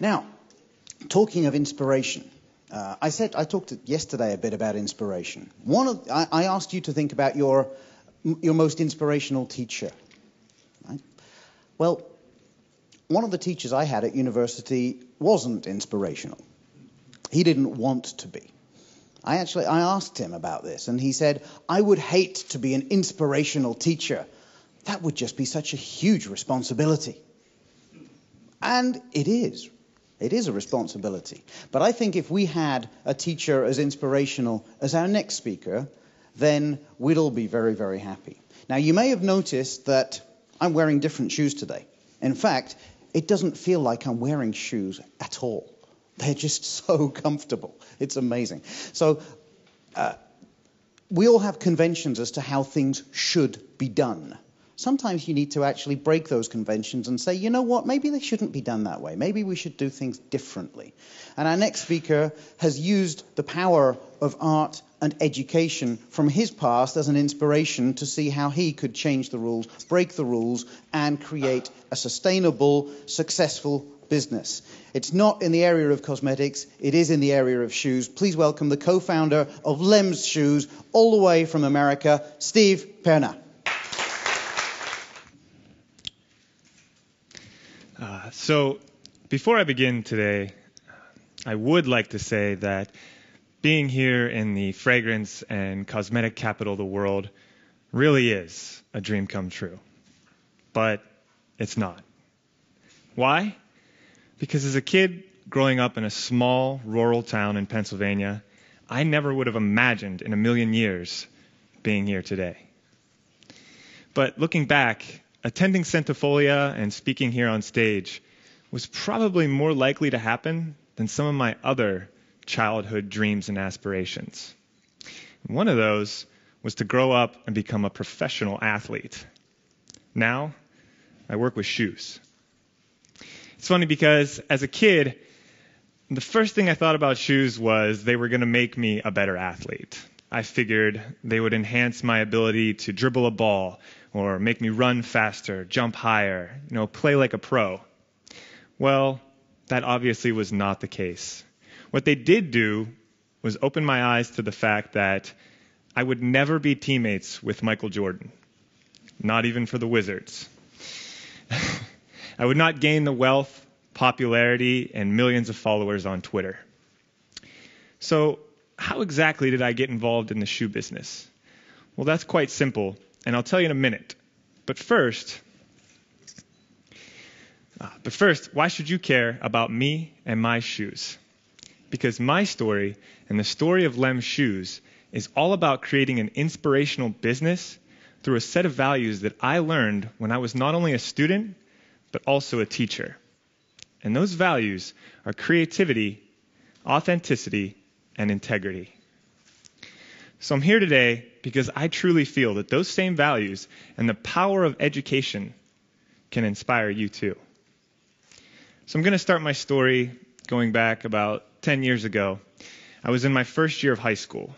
Now, talking of inspiration, I talked yesterday a bit about inspiration. I asked you to think about your most inspirational teacher. Right? Well, one of the teachers I had at university wasn't inspirational. He didn't want to be. I asked him about this, and he said, "I would hate to be an inspirational teacher. That would just be such a huge responsibility." And it is. It is a responsibility. But I think if we had a teacher as inspirational as our next speaker, then we'd all be very, very happy. Now, you may have noticed that I'm wearing different shoes today. In fact, it doesn't feel like I'm wearing shoes at all. They're just so comfortable. It's amazing. So we all have conventions as to how things should be done. Sometimes you need to actually break those conventions and say, you know what, maybe they shouldn't be done that way. Maybe we should do things differently. And our next speaker has used the power of art and education from his past as an inspiration to see how he could change the rules, break the rules, and create a sustainable, successful business. It's not in the area of cosmetics, it is in the area of shoes. Please welcome the co-founder of Lems Shoes, all the way from America, Steve Perna. So before I begin today, I would like to say that being here in the fragrance and cosmetic capital of the world really is a dream come true. But it's not. Why? Because as a kid growing up in a small rural town in Pennsylvania, I never would have imagined in a million years being here today. But looking back, attending Centifolia and speaking here on stage was probably more likely to happen than some of my other childhood dreams and aspirations. One of those was to grow up and become a professional athlete. Now, I work with shoes. It's funny because as a kid, the first thing I thought about shoes was they were going to make me a better athlete. I figured they would enhance my ability to dribble a ball or make me run faster, jump higher, play like a pro. Well, that obviously was not the case. What they did do was open my eyes to the fact that I would never be teammates with Michael Jordan, not even for the Wizards. I would not gain the wealth, popularity, and millions of followers on Twitter. So, how exactly did I get involved in the shoe business? Well, that's quite simple, and I'll tell you in a minute. But first, why should you care about me and my shoes? Because my story and the story of Lems Shoes is all about creating an inspirational business through a set of values that I learned when I was not only a student, but also a teacher. And those values are creativity, authenticity, and integrity. So I'm here today because I truly feel that those same values and the power of education can inspire you too. So I'm going to start my story going back about 10 years ago. I was in my first year of high school,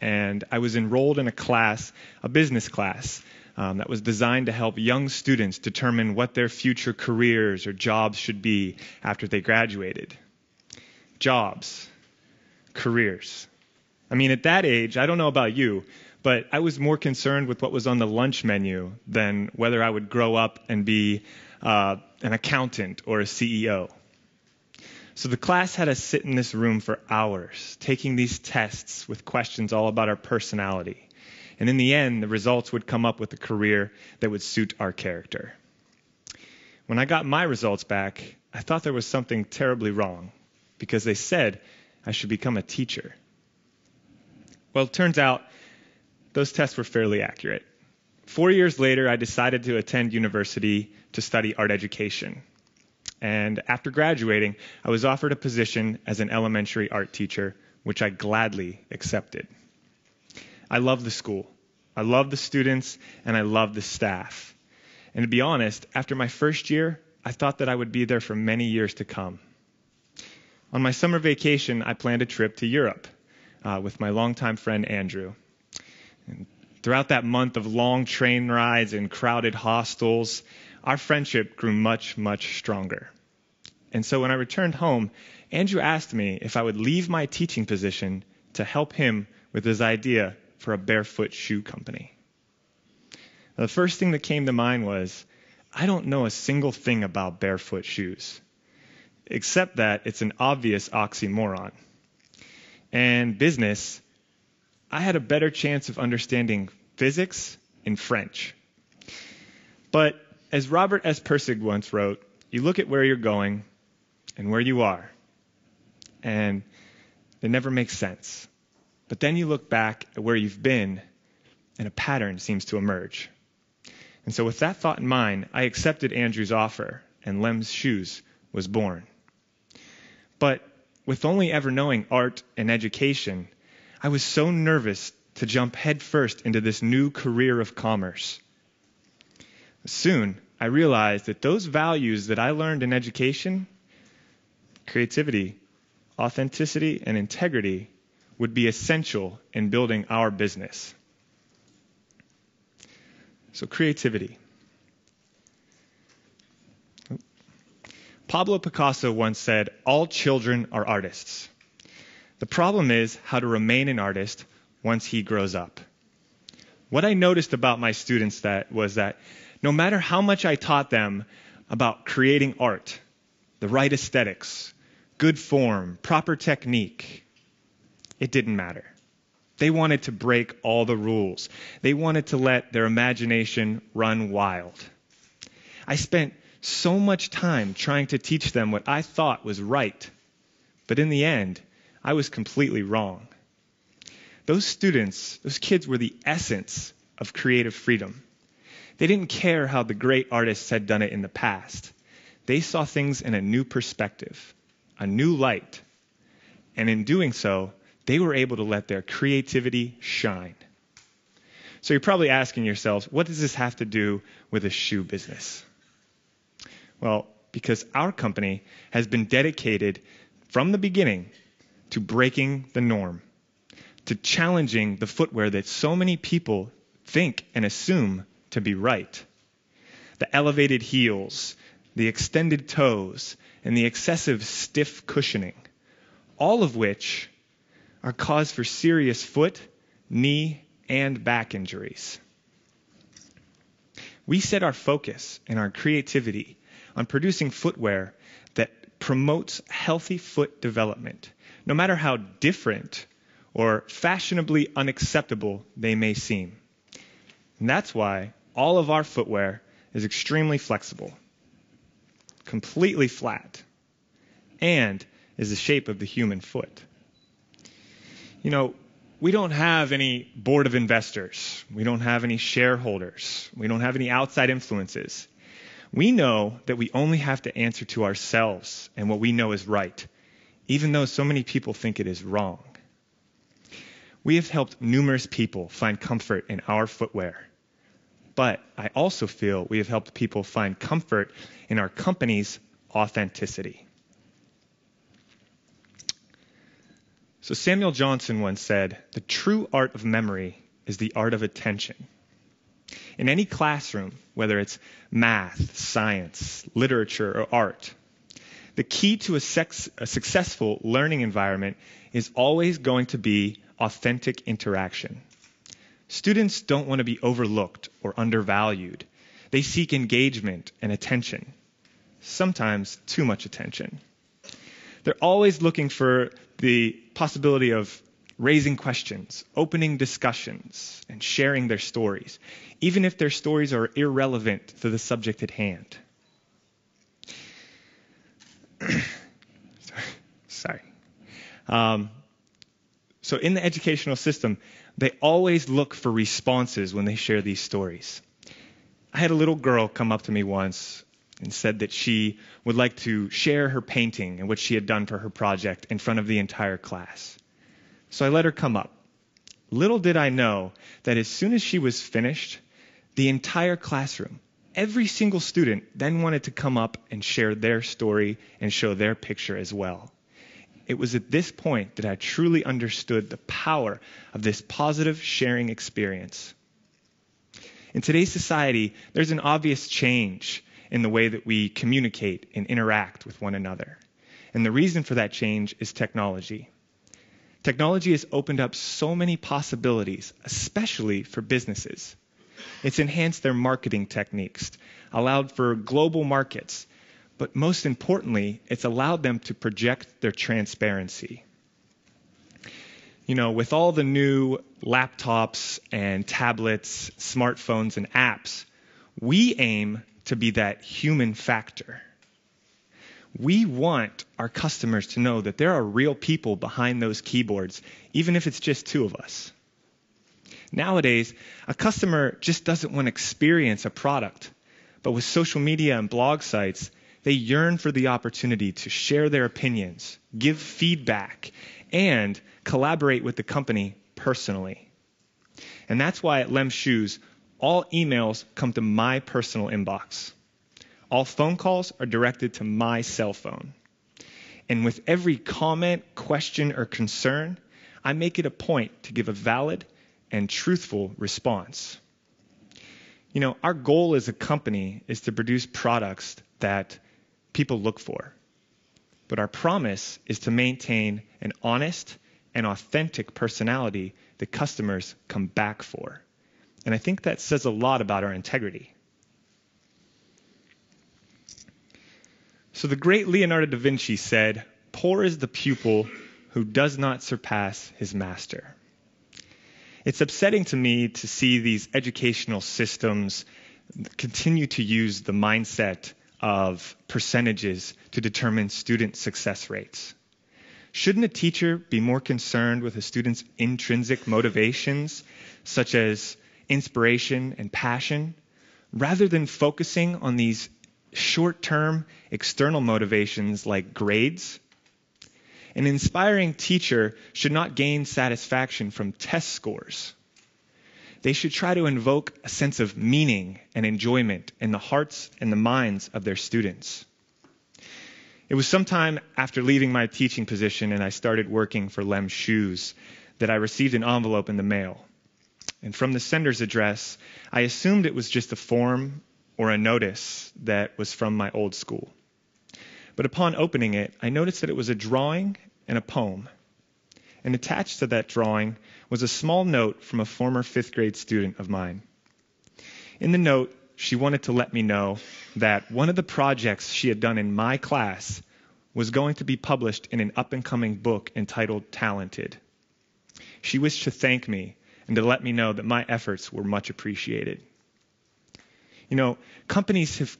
and I was enrolled in a business class, that was designed to help young students determine what their future careers or jobs should be after they graduated. Jobs, careers. I mean, at that age, I don't know about you, but I was more concerned with what was on the lunch menu than whether I would grow up and be an accountant or a CEO. So the class had us sit in this room for hours, taking these tests with questions all about our personality. And in the end, the results would come up with a career that would suit our character. When I got my results back, I thought there was something terribly wrong, because they said I should become a teacher. Well, it turns out those tests were fairly accurate. 4 years later, I decided to attend university to study art education. And after graduating, I was offered a position as an elementary art teacher, which I gladly accepted. I love the school. I love the students, and I love the staff. And to be honest, after my first year, I thought that I would be there for many years to come. On my summer vacation, I planned a trip to Europe with my longtime friend Andrew. And throughout that month of long train rides and crowded hostels, our friendship grew much, much stronger. And so when I returned home, Andrew asked me if I would leave my teaching position to help him with his idea for a barefoot shoe company. The first thing that came to mind was, I don't know a single thing about barefoot shoes, except that it's an obvious oxymoron. And business, I had a better chance of understanding physics and French. But as Robert S. Persig once wrote, you look at where you're going and where you are, and it never makes sense. But then you look back at where you've been, and a pattern seems to emerge. And so with that thought in mind, I accepted Andrew's offer, and Lems Shoes was born. But with only ever knowing art and education, I was so nervous to jump headfirst into this new career of commerce. Soon, I realized that those values that I learned in education, creativity, authenticity, and integrity, would be essential in building our business. So creativity. Pablo Picasso once said, all children are artists. The problem is how to remain an artist once he grows up. What I noticed about my students was that no matter how much I taught them about creating art, the right aesthetics, good form, proper technique, it didn't matter. They wanted to break all the rules. They wanted to let their imagination run wild. I spent so much time trying to teach them what I thought was right, but in the end, I was completely wrong. Those students, those kids were the essence of creative freedom. They didn't care how the great artists had done it in the past. They saw things in a new perspective, a new light, and in doing so, they were able to let their creativity shine. So you're probably asking yourselves, what does this have to do with a shoe business? Well, because our company has been dedicated from the beginning to breaking the norm, to challenging the footwear that so many people think and assume to be right. The elevated heels, the extended toes, and the excessive stiff cushioning, all of which are cause for serious foot, knee, and back injuries. We set our focus and our creativity on producing footwear that promotes healthy foot development, no matter how different or fashionably unacceptable they may seem. And that's why all of our footwear is extremely flexible, completely flat, and is the shape of the human foot. You know, we don't have any board of investors. We don't have any shareholders. We don't have any outside influences. We know that we only have to answer to ourselves and what we know is right, even though so many people think it is wrong. We have helped numerous people find comfort in our footwear. But I also feel we have helped people find comfort in our company's authenticity. So Samuel Johnson once said, the true art of memory is the art of attention. In any classroom, whether it's math, science, literature, or art, the key to a successful learning environment is always going to be authentic interaction. Students don't want to be overlooked or undervalued. They seek engagement and attention, sometimes too much attention. They're always looking for the possibility of raising questions, opening discussions, and sharing their stories, even if their stories are irrelevant to the subject at hand. Sorry. So in the educational system, they always look for responses when they share these stories. I had a little girl come up to me once and said that she would like to share her painting and what she had done for her project in front of the entire class. So I let her come up. Little did I know that as soon as she was finished, the entire classroom, every single student then wanted to come up and share their story and show their picture as well. it was at this point that I truly understood the power of this positive sharing experience. In today's society, there's an obvious change in the way that we communicate and interact with one another. And the reason for that change is technology. Technology has opened up so many possibilities, especially for businesses. It's enhanced their marketing techniques, allowed for global markets, but most importantly, it's allowed them to project their transparency. With all the new laptops and tablets, smartphones and apps, we aim to be that human factor. We want our customers to know that there are real people behind those keyboards, even if it's just two of us. Nowadays, a customer just doesn't want to experience a product, but with social media and blog sites, they yearn for the opportunity to share their opinions, give feedback, and collaborate with the company personally. And that's why at Lems Shoes, all emails come to my personal inbox. All phone calls are directed to my cell phone. And with every comment, question, or concern, I make it a point to give a valid and truthful response. Our goal as a company is to produce products that people look for. But our promise is to maintain an honest and authentic personality that customers come back for. And I think that says a lot about our integrity. So the great Leonardo da Vinci said, "Poor is the pupil who does not surpass his master." It's upsetting to me to see these educational systems continue to use the mindset of percentages to determine student success rates. Shouldn't a teacher be more concerned with a student's intrinsic motivations, such as inspiration and passion, rather than focusing on these short-term external motivations like grades? An inspiring teacher should not gain satisfaction from test scores. They should try to invoke a sense of meaning and enjoyment in the hearts and the minds of their students. It was sometime after leaving my teaching position and I started working for Lems Shoes that I received an envelope in the mail. And from the sender's address, I assumed it was just a form or a notice that was from my old school. But upon opening it, I noticed that it was a drawing and a poem. And attached to that drawing was a small note from a former 5th grade student of mine. In the note, she wanted to let me know that one of the projects she had done in my class was going to be published in an up-and-coming book entitled Talented. She wished to thank me and to let me know that my efforts were much appreciated. Companies have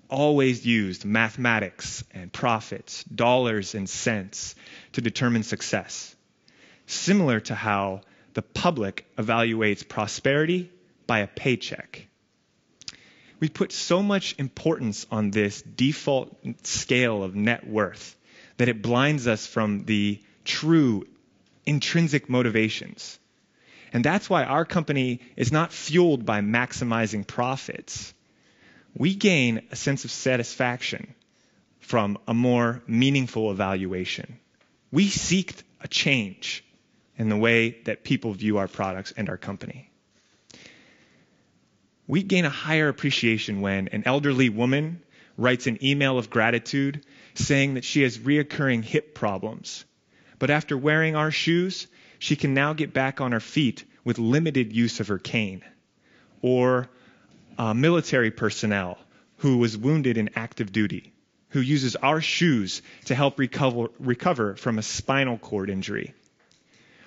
always used mathematics and profits, dollars and cents, to determine success, similar to how the public evaluates prosperity by a paycheck. We put so much importance on this default scale of net worth that it blinds us from the true intrinsic motivations. And that's why our company is not fueled by maximizing profits. We gain a sense of satisfaction from a more meaningful evaluation. We seek a change in the way that people view our products and our company. We gain a higher appreciation when an elderly woman writes an email of gratitude saying that she has reoccurring hip problems. But after wearing our shoes, she can now get back on her feet with limited use of her cane. Or military personnel who was wounded in active duty, who uses our shoes to help recover from a spinal cord injury.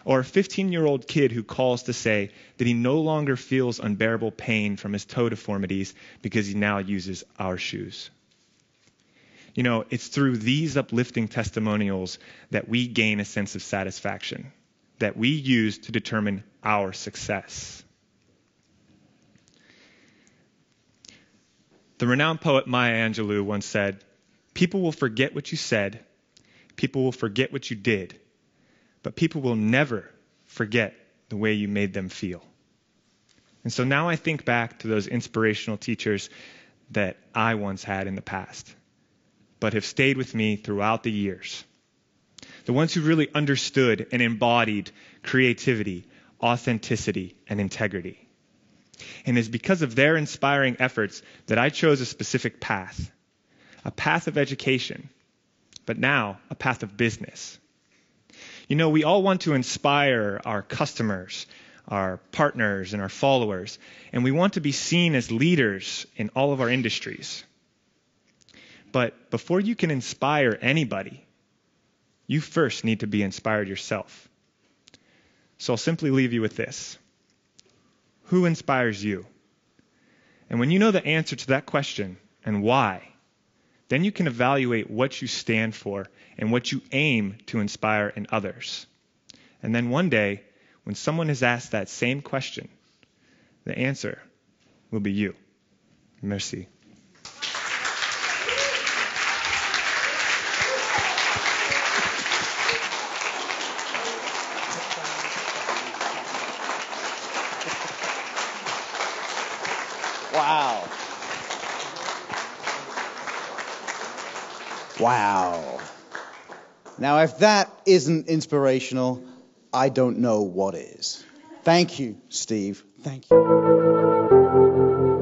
Or a 15-year-old kid who calls to say that he no longer feels unbearable pain from his toe deformities because he now uses our shoes. It's through these uplifting testimonials that we gain a sense of satisfaction, that we use to determine our success. The renowned poet Maya Angelou once said, "People will forget what you said, people will forget what you did, but people will never forget the way you made them feel." And so now I think back to those inspirational teachers that I once had in the past, but have stayed with me throughout the years. the ones who really understood and embodied creativity, authenticity, and integrity. And it's because of their inspiring efforts that I chose a specific path, a path of education, but now a path of business. You know, we all want to inspire our customers, our partners, and our followers, and we want to be seen as leaders in all of our industries. But before you can inspire anybody, you first need to be inspired yourself. So I'll simply leave you with this. Who inspires you? And when you know the answer to that question and why, then you can evaluate what you stand for and what you aim to inspire in others. And then one day, when someone is asked that same question, the answer will be you. Merci. Wow. Wow. Now, if that isn't inspirational, I don't know what is. Thank you, Steve. Thank you.